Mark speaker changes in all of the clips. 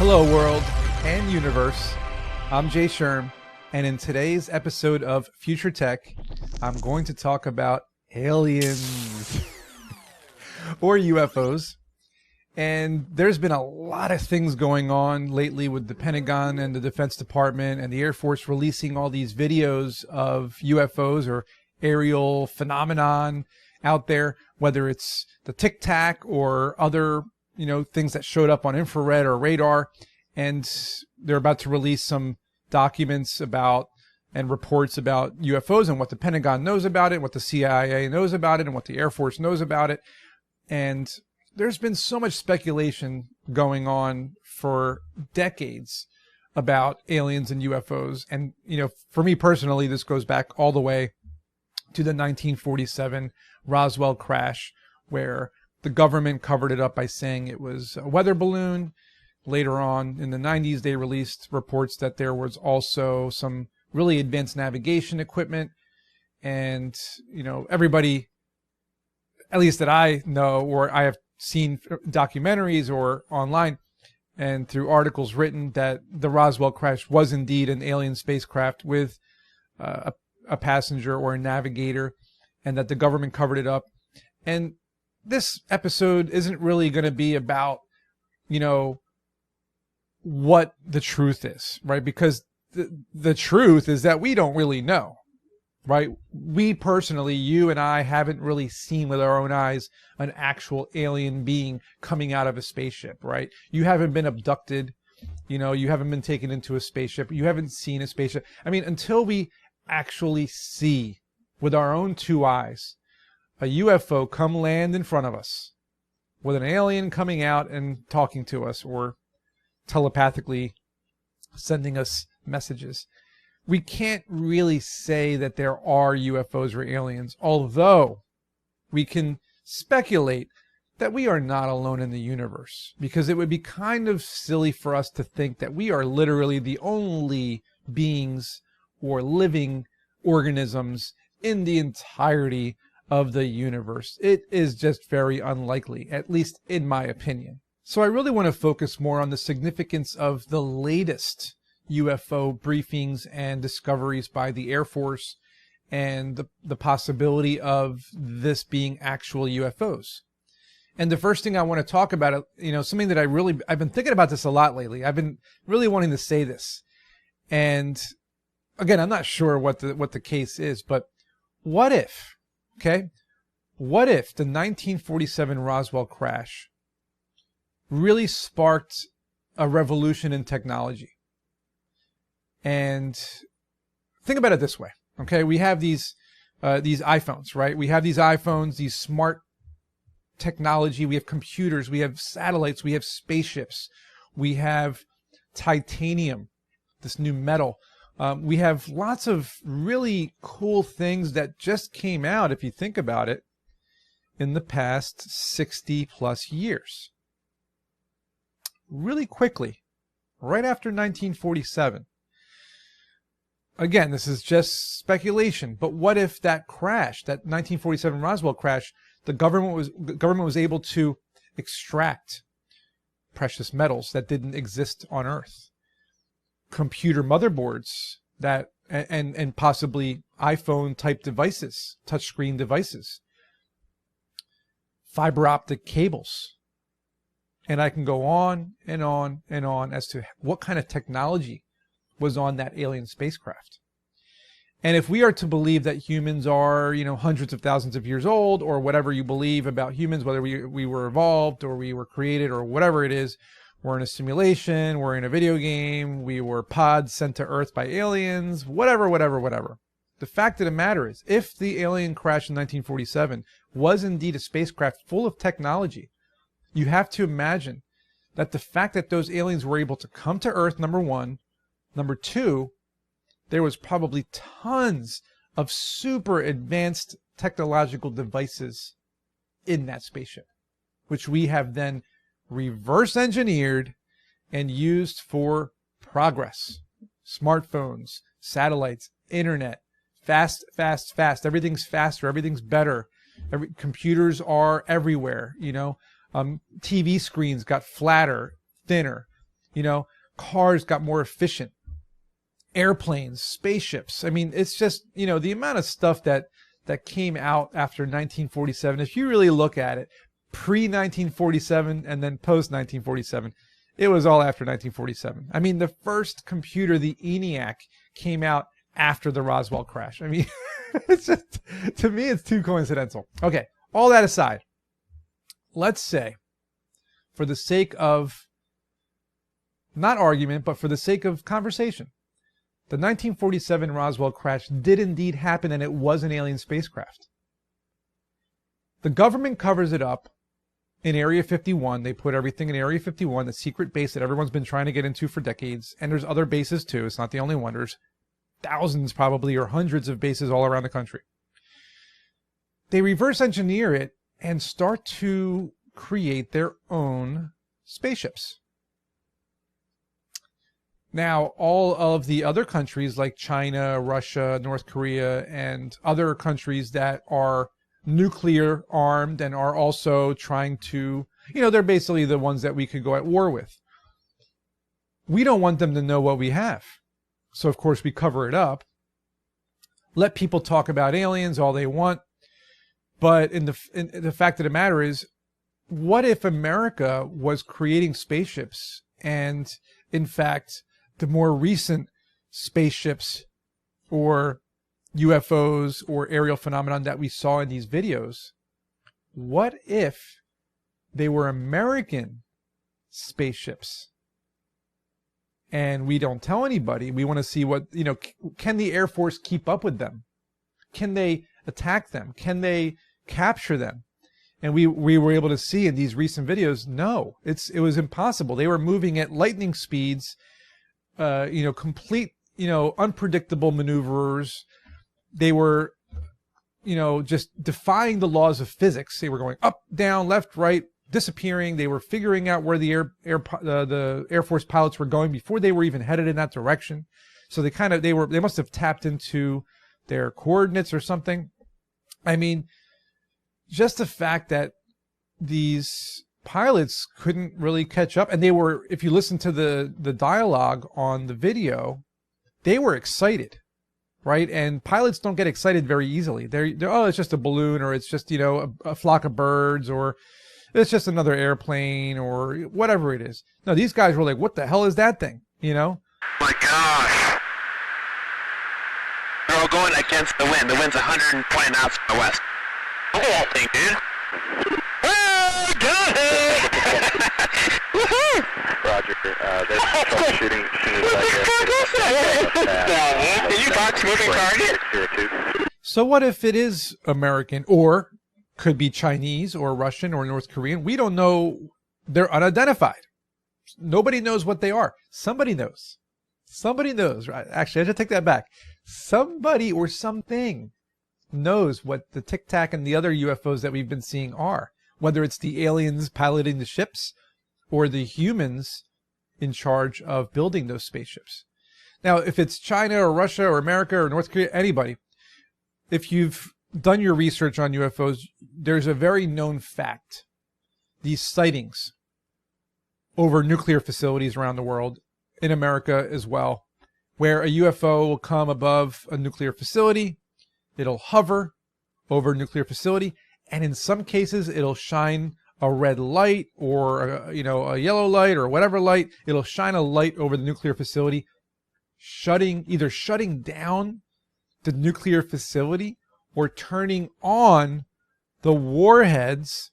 Speaker 1: Hello, world and universe. I'm Jay Sherm, and in today's episode of Future Tech, I'm going to talk about aliens or UFOs. And there's been a lot of things going on lately with the Pentagon and the Defense Department and the Air Force releasing all these videos of UFOs or aerial phenomenon out there, whether it's the Tic Tac or other things that showed up on infrared or radar. And they're about to release some documents about and reports about UFOs and what the Pentagon knows about it, what the CIA knows about it, and what the Air Force knows about it. And there's been so much speculation going on for decades about aliens and UFOs. And, for me personally, this goes back all the way to the 1947 Roswell crash, where the government covered it up by saying it was a weather balloon. Later on in the 90s, they released reports that there was also some really advanced navigation equipment. And, everybody, at least that I know, or I have seen documentaries or online and through articles written, that the Roswell crash was indeed an alien spacecraft with a passenger or a navigator, and that the government covered it up. And this episode isn't really going to be about, what the truth is, right? Because the truth is that we don't really know, right? We personally, you and I, haven't really seen with our own eyes an actual alien being coming out of a spaceship, right? You haven't been abducted, you haven't been taken into a spaceship, you haven't seen a spaceship. I mean, until we actually see with our own two eyes a UFO come land in front of us with an alien coming out and talking to us or telepathically sending us messages, we can't really say that there are UFOs or aliens, although we can speculate that we are not alone in the universe, because it would be kind of silly for us to think that we are literally the only beings or living organisms in the entirety of the universe. It is just very unlikely, at least in my opinion. So I really want to focus more on the significance of the latest UFO briefings and discoveries by the Air Force and the possibility of this being actual UFOs. And the first thing I want to talk about, something that I've been thinking about this a lot lately. I've been really wanting to say this. And again, I'm not sure what the case is, but what if the 1947 Roswell crash really sparked a revolution in technology? And think about it this way, okay? We have these iPhones, right? We have these iPhones, these smart technology. We have computers, we have satellites, we have spaceships, we have titanium, this new metal. We have lots of really cool things that just came out, if you think about it, in the past 60 plus years. Really quickly, right after 1947. Again, this is just speculation, but what if that crash, that 1947 Roswell crash, the government was able to extract precious metals that didn't exist on Earth? Computer motherboards that and possibly iPhone type devices, touchscreen devices, fiber optic cables. And I can go on and on and on as to what kind of technology was on that alien spacecraft. And if we are to believe that humans are, hundreds of thousands of years old, or whatever you believe about humans, whether we were evolved or we were created or whatever it is, we're in a simulation, we're in a video game, we were pods sent to Earth by aliens, whatever. The fact of the matter is, if the alien crash in 1947 was indeed a spacecraft full of technology, you have to imagine that the fact that those aliens were able to come to Earth, number one. Number two, there was probably tons of super advanced technological devices in that spaceship, which we have then reverse engineered and used for progress. Smartphones, satellites, internet, fast. Everything's faster. Everything's better. Computers are everywhere. TV screens got flatter, thinner. You know, cars got more efficient. Airplanes, spaceships. I mean, it's just, you know, the amount of stuff that came out after 1947, if you really look at it, pre-1947 and then post-1947, it was all after 1947. I mean, the first computer, the ENIAC, came out after the Roswell crash. I mean, it's just, to me, it's too coincidental. Okay, all that aside, let's say, for the sake of, not argument, but for the sake of conversation, the 1947 Roswell crash did indeed happen, and it was an alien spacecraft. The government covers it up in Area 51. They put everything in Area 51, the secret base that everyone's been trying to get into for decades. And there's other bases too. It's not the only one. There's thousands probably, or hundreds of bases all around the country. They reverse engineer it and start to create their own spaceships. Now, all of the other countries like China, Russia, North Korea, and other countries that are nuclear armed and are also trying to, you know, they're basically the ones that we could go at war with. We don't want them to know what we have. So, of course, we cover it up. Let people talk about aliens all they want. But in the fact of the matter is, what if America was creating spaceships and, in fact, the more recent spaceships or UFOs or aerial phenomenon that we saw in these videos, what if they were American spaceships? And we don't tell anybody. We want to see what, you know, can the Air Force keep up with them? Can they attack them? Can they capture them? And we were able to see in these recent videos, no, it was impossible. They were moving at lightning speeds, you know, complete, you know, unpredictable maneuverers. They were, you know, just defying the laws of physics. They were going up, down, left, right, disappearing. They were figuring out where the Air Force pilots were going before they were even headed in that direction. So they must have tapped into their coordinates or something. I mean, just the fact that these pilots couldn't really catch up, and they were, if you listen to the dialogue on the video, they were excited. Right? And pilots don't get excited very easily. They're oh, it's just a balloon, or it's just, you know, a flock of birds, or it's just another airplane, or whatever it is. No, these guys were like, what the hell is that thing? You know?
Speaker 2: My gosh. They're all going against the wind. The wind's 120 knots from the west. Look at that thing, dude. Oh, got it! Woohoo!
Speaker 3: Roger. There's troubleshooting.
Speaker 2: Did you box moving target?
Speaker 1: So what if it is American, or could be Chinese or Russian or North Korean? We don't know. They're unidentified. Nobody knows what they are. Somebody knows. Somebody knows. Right? Actually, I should take that back. Somebody or something knows what the Tic Tac and the other UFOs that we've been seeing are. Whether it's the aliens piloting the ships or the humans in charge of building those spaceships. Now, if it's China or Russia or America or North Korea, anybody, if you've done your research on UFOs, there's a very known fact. These sightings over nuclear facilities around the world, in America as well, where a UFO will come above a nuclear facility, it'll hover over a nuclear facility, and in some cases it'll shine a red light or a yellow light or whatever light. It'll shine a light over the nuclear facility, either shutting down the nuclear facility or turning on the warheads,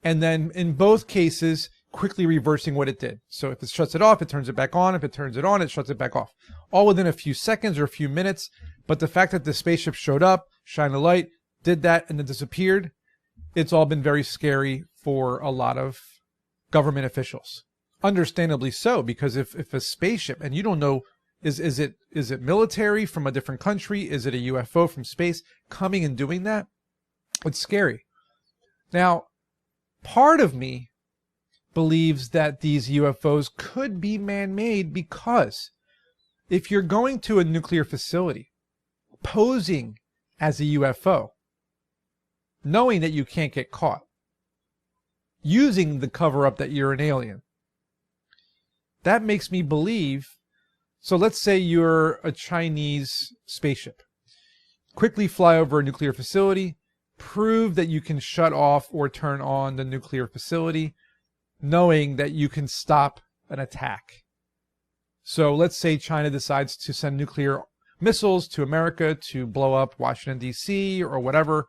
Speaker 1: and then in both cases quickly reversing what it did. So if it shuts it off, it turns it back on. If it turns it on, it shuts it back off. All within a few seconds or a few minutes. But the fact that the spaceship showed up, shined a light, did that, and then disappeared, it's all been very scary for a lot of government officials. Understandably so, because if a spaceship, and you don't know, is it military from a different country? Is it a UFO from space coming and doing that? It's scary. Now, part of me believes that these UFOs could be man-made, because if you're going to a nuclear facility posing as a UFO, knowing that you can't get caught, using the cover-up that you're an alien, that makes me believe. So let's say you're a Chinese spaceship. Quickly fly over a nuclear facility, prove that you can shut off or turn on the nuclear facility, knowing that you can stop an attack. So let's say China decides to send nuclear missiles to America to blow up Washington, D.C. or whatever.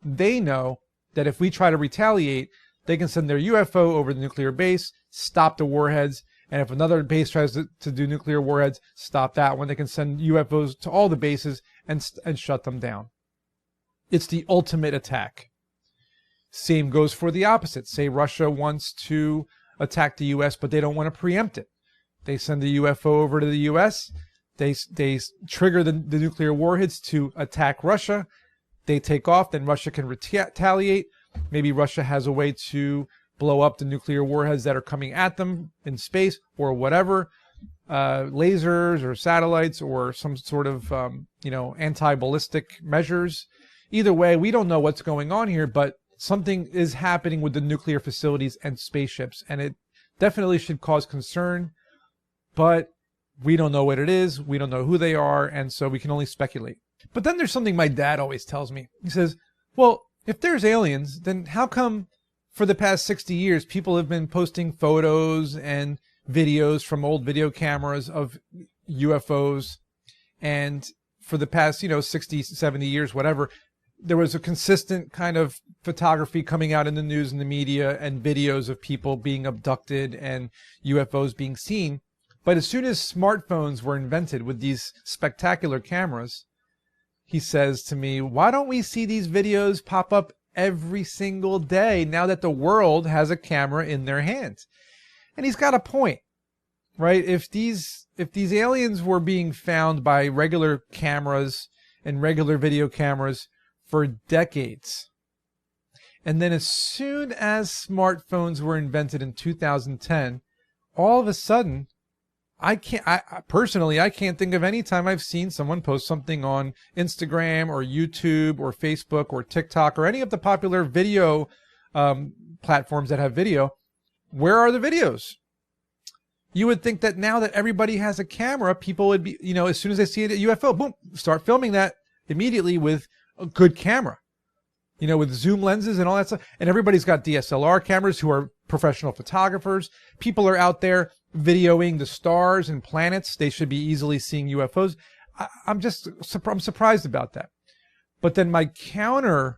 Speaker 1: They know that if we try to retaliate, they can send their UFO over the nuclear base, stop the warheads, and if another base tries to do nuclear warheads, stop that one. They can send UFOs to all the bases and shut them down. It's the ultimate attack. Same goes for the opposite. Say Russia wants to attack the U.S., but they don't want to preempt it. They send the UFO over to the U.S., they trigger the nuclear warheads to attack Russia. They take off, then Russia can retaliate. Maybe Russia has a way to blow up the nuclear warheads that are coming at them in space or whatever, lasers or satellites or some sort of, anti-ballistic measures. Either way, we don't know what's going on here, but something is happening with the nuclear facilities and spaceships, and it definitely should cause concern, but we don't know what it is. We don't know who they are, and so we can only speculate. But then there's something my dad always tells me. He says, well, if there's aliens, then how come for the past 60 years people have been posting photos and videos from old video cameras of UFOs, and for the past, 60, 70 years, whatever, there was a consistent kind of photography coming out in the news and the media and videos of people being abducted and UFOs being seen. But as soon as smartphones were invented with these spectacular cameras, he says to me, why don't we see these videos pop up every single day now that the world has a camera in their hands? And he's got a point, right? If these aliens were being found by regular cameras and regular video cameras for decades, and then as soon as smartphones were invented in 2010, all of a sudden, I personally can't think of any time I've seen someone post something on Instagram or YouTube or Facebook or TikTok or any of the popular video platforms that have video. Where are the videos? You would think that now that everybody has a camera, people would be, as soon as they see a UFO, boom, start filming that immediately with a good camera, with zoom lenses and all that stuff. And everybody's got DSLR cameras who are professional photographers. People are out there videoing the stars and planets. They should be easily seeing UFOs. I'm surprised about that. But then my counter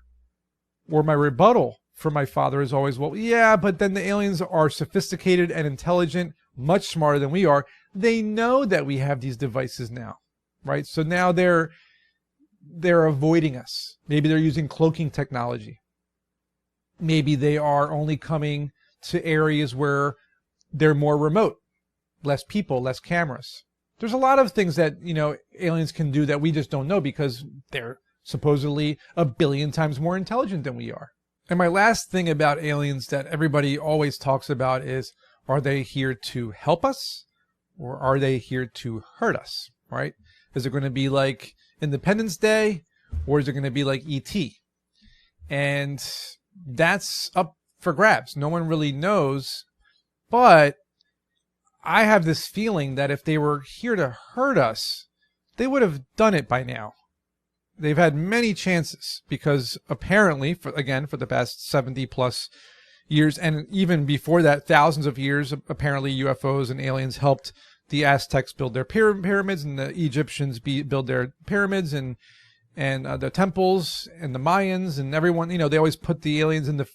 Speaker 1: or my rebuttal for my father is always, well, yeah, but then the aliens are sophisticated and intelligent, much smarter than we are. They know that we have these devices now, right? So now they're avoiding us. Maybe they're using cloaking technology. Maybe they are only coming to areas where they're more remote, less people, less cameras. There's a lot of things that, aliens can do that we just don't know because they're supposedly 1 billion times more intelligent than we are. And my last thing about aliens that everybody always talks about is, are they here to help us or are they here to hurt us, right? Is it going to be like Independence Day or is it going to be like E.T.? And that's up for grabs. No one really knows. But I have this feeling that if they were here to hurt us, they would have done it by now. They've had many chances because apparently, for the past 70 plus years, and even before that, thousands of years, apparently UFOs and aliens helped the Aztecs build their pyramids and the Egyptians build their pyramids and the temples and the Mayans and everyone. They always put the aliens in the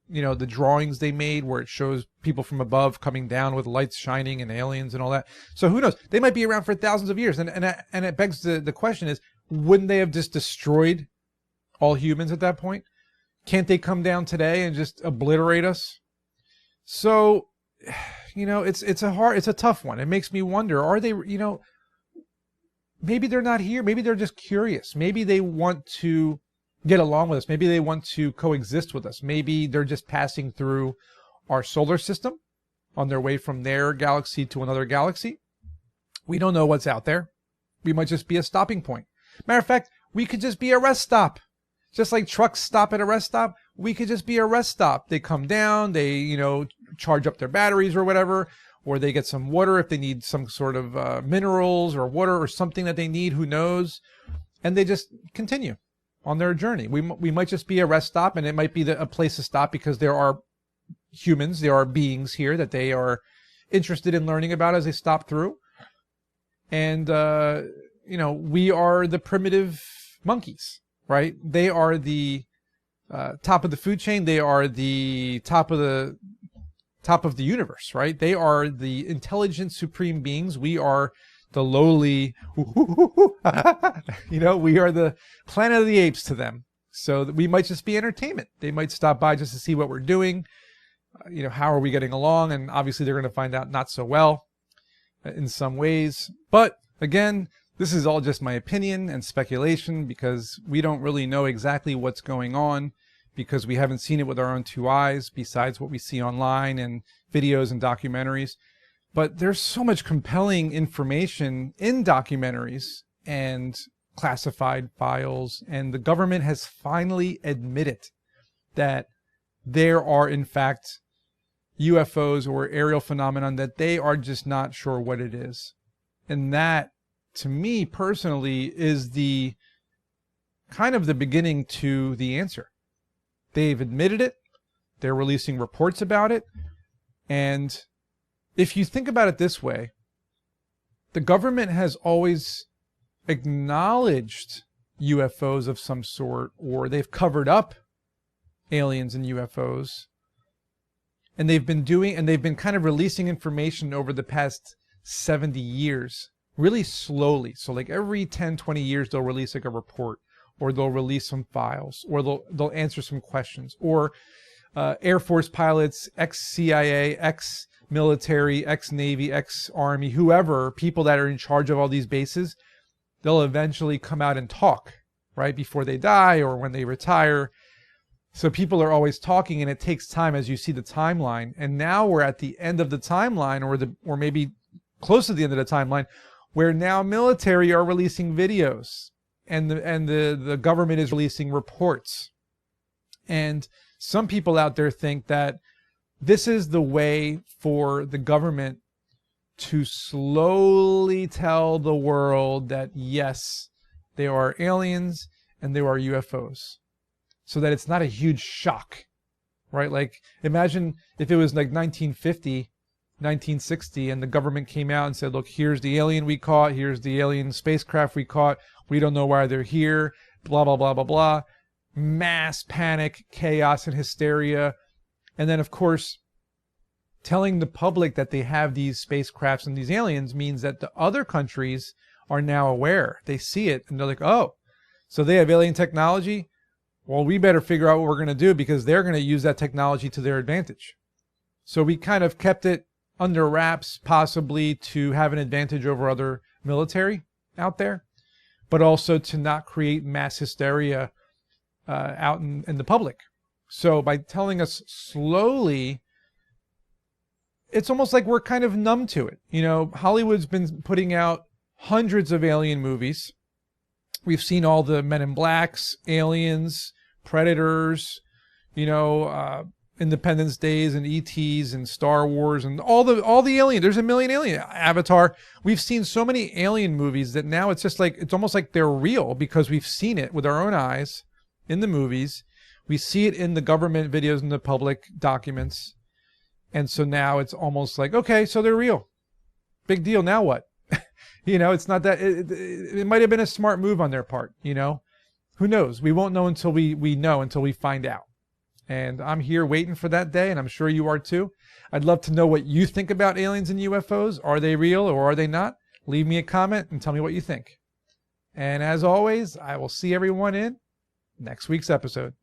Speaker 1: the drawings they made where it shows people from above coming down with lights shining and aliens and all that. So who knows? They might be around for thousands of years. And it begs the question is, wouldn't they have just destroyed all humans at that point? Can't they come down today and just obliterate us? So, it's a tough one. It makes me wonder, are they, maybe they're not here. Maybe they're just curious. Maybe they want to get along with us. Maybe they want to coexist with us. Maybe they're just passing through our solar system on their way from their galaxy to another galaxy. We don't know what's out there. We might just be a stopping point. Matter of fact, we could just be a rest stop. Just like trucks stop at a rest stop, we could just be a rest stop. They come down, they, charge up their batteries or whatever, or they get some water if they need some sort of minerals or water or something that they need, who knows, and they just continue on their journey. We might just be a rest stop, and it might be a place to stop because there are humans, there are beings here that they are interested in learning about as they stop through. And, we are the primitive monkeys, right? They are the top of the food chain. They are the top of the universe, right? They are the intelligent supreme beings. We are the lowly, we are the Planet of the Apes to them. So we might just be entertainment. They might stop by just to see what we're doing. How are we getting along? And obviously they're going to find out not so well in some ways. But again, this is all just my opinion and speculation because we don't really know exactly what's going on because we haven't seen it with our own two eyes besides what we see online and videos and documentaries. But there's so much compelling information in documentaries and classified files, and the government has finally admitted that there are in fact UFOs or aerial phenomenon that they are just not sure what it is. And that, to me personally, is the kind of the beginning to the answer. They've admitted it. They're releasing reports about it. And if you think about it this way, the government has always acknowledged UFOs of some sort, or they've covered up aliens and UFOs. And they've been kind of releasing information over the past 70 years, really slowly. So like every 10, 20 years, they'll release like a report, or they'll release some files, or they'll answer some questions, or Air Force pilots, ex-CIA, ex-military, ex-Navy, ex-Army, whoever, people that are in charge of all these bases, they'll eventually come out and talk, right, before they die or when they retire. So people are always talking, and it takes time as you see the timeline. And now we're at the end of the timeline, or maybe close to the end of the timeline, where now military are releasing videos, and the government is releasing reports. And some people out there think that this is the way for the government to slowly tell the world that yes, there are aliens and there are UFOs, so that it's not a huge shock, right? Like imagine if it was like 1950, 1960, and the government came out and said, look, here's the alien we caught, here's the alien spacecraft we caught, we don't know why they're here, blah, blah, blah, blah, blah. Mass panic, chaos, and hysteria. And then, of course, telling the public that they have these spacecrafts and these aliens means that the other countries are now aware. They see it, and they're like, oh, so they have alien technology? Well, we better figure out what we're going to do because they're going to use that technology to their advantage. So we kind of kept it under wraps, possibly to have an advantage over other military out there, but also to not create mass hysteria out in the public. So by telling us slowly, it's almost like we're kind of numb to it. Hollywood's been putting out hundreds of alien movies. We've seen all the Men in Blacks, Aliens, Predators, Independence Days and E.T.s and Star Wars and all the alien. There's a million alien. Avatar. We've seen so many alien movies that now it's just like, it's almost like they're real because we've seen it with our own eyes in the movies. We see it in the government videos and the public documents. And so now it's almost like, okay, so they're real. Big deal. Now what? It's not that, it might have been a smart move on their part, Who knows? We won't know until we know, until we find out. And I'm here waiting for that day, and I'm sure you are too. I'd love to know what you think about aliens and UFOs. Are they real or are they not? Leave me a comment and tell me what you think. And as always, I will see everyone in next week's episode.